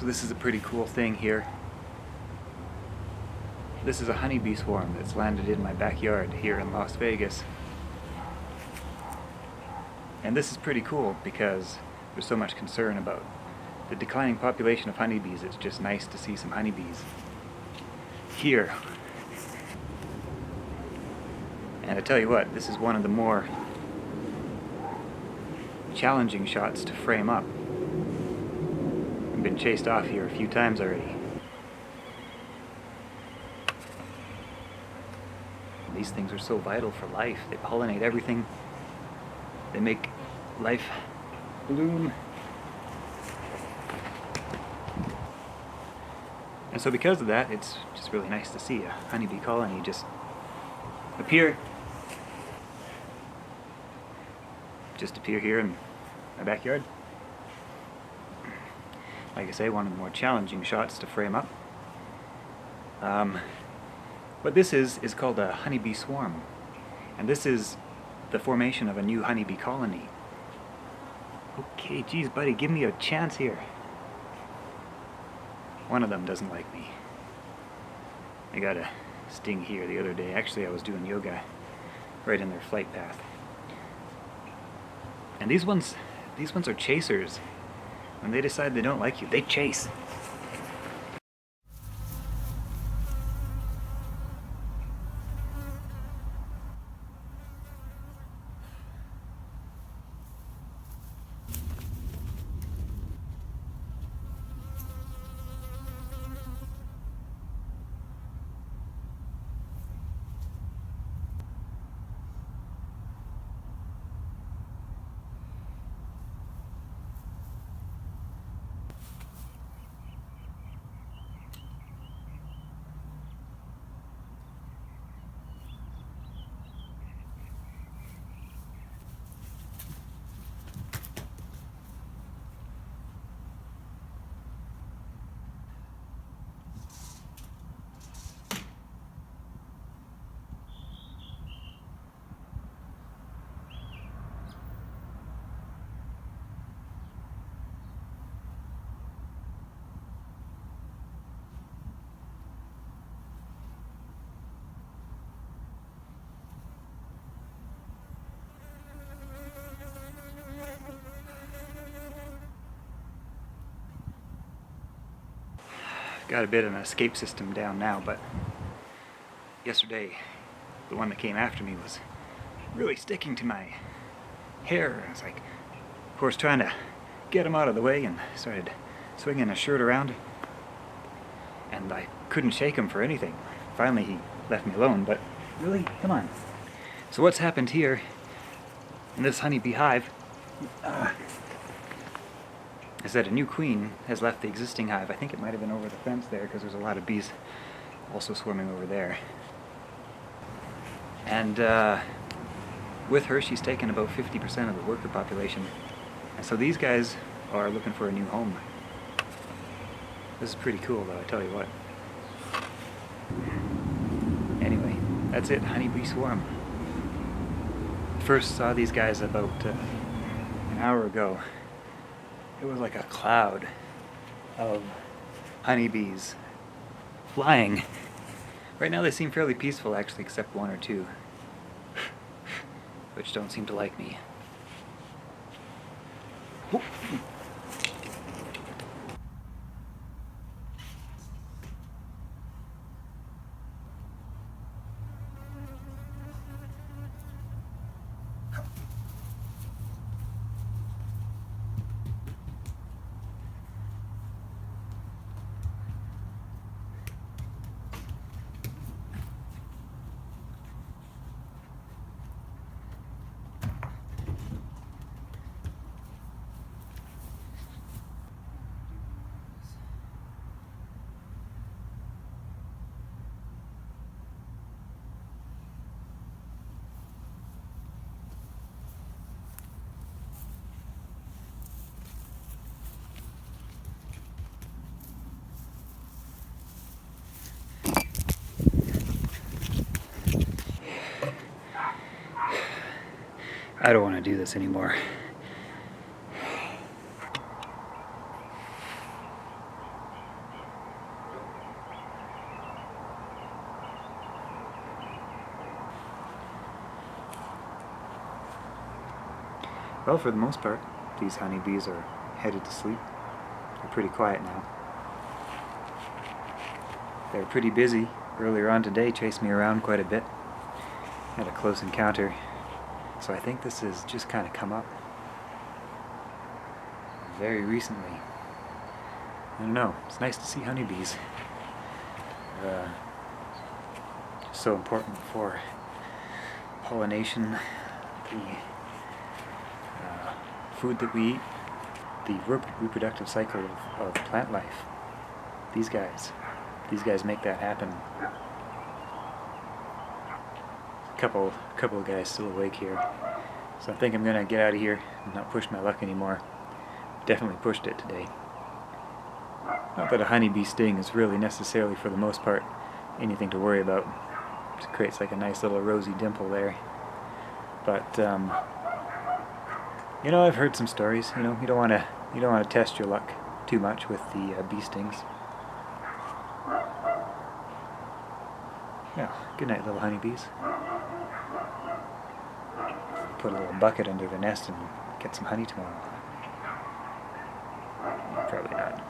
So this is a pretty cool thing here. This is a honeybee swarm that's landed in my backyard here in Las Vegas. And this is pretty cool because there's so much concern about the declining population of honeybees. It's just nice to see some honeybees here. And I tell you what, this is one of the more challenging shots to frame up. I've been chased off here a few times already. These things are so vital for life. They pollinate everything. They make life bloom. And so because of that, it's just really nice to see a honeybee colony just appear here in my backyard. Like I say, one of the more challenging shots to frame up. What this is called a honeybee swarm. And this is the formation of a new honeybee colony. Okay, geez, buddy, give me a chance here. One of them doesn't like me. I got a sting here the other day. Actually, I was doing yoga right in their flight path. And these ones are chasers. When they decide they don't like you, they chase. Got a bit of an escape system down now, but yesterday the one that came after me was really sticking to my hair. I was like, of course, trying to get him out of the way, and started swinging his shirt around, and I couldn't shake him for anything. Finally he left me alone, but really, come on. So what's happened here in this honeybee hive is that a new queen has left the existing hive. I think it might have been over the fence there, because there's a lot of bees also swarming over there. And with her, she's taken about 50% of the worker population. And so these guys are looking for a new home. This is pretty cool, though, I tell you what. Anyway, that's it, honeybee swarm. First saw these guys about an hour ago. It was like a cloud of honeybees flying. Right now they seem fairly peaceful, actually, except one or two, which don't seem to like me. I don't want to do this anymore. Well, for the most part, these honeybees are headed to sleep. They're pretty quiet now. They were pretty busy earlier on today, chased me around quite a bit. Had a close encounter. So I think this has just kind of come up very recently. I don't know, it's nice to see honeybees. Just so important for pollination, the food that we eat, the reproductive cycle of plant life. These guys make that happen. A couple of guys still awake here, so I think I'm gonna get out of here and not push my luck anymore. Definitely pushed it today. Not that a honeybee sting is really necessarily, for the most part, anything to worry about. It creates like a nice little rosy dimple there. But you know, I've heard some stories. You know, you don't want to test your luck too much with the bee stings. Yeah. Good night, little honeybees. Put a little bucket under the nest and get some honey tomorrow. Probably not.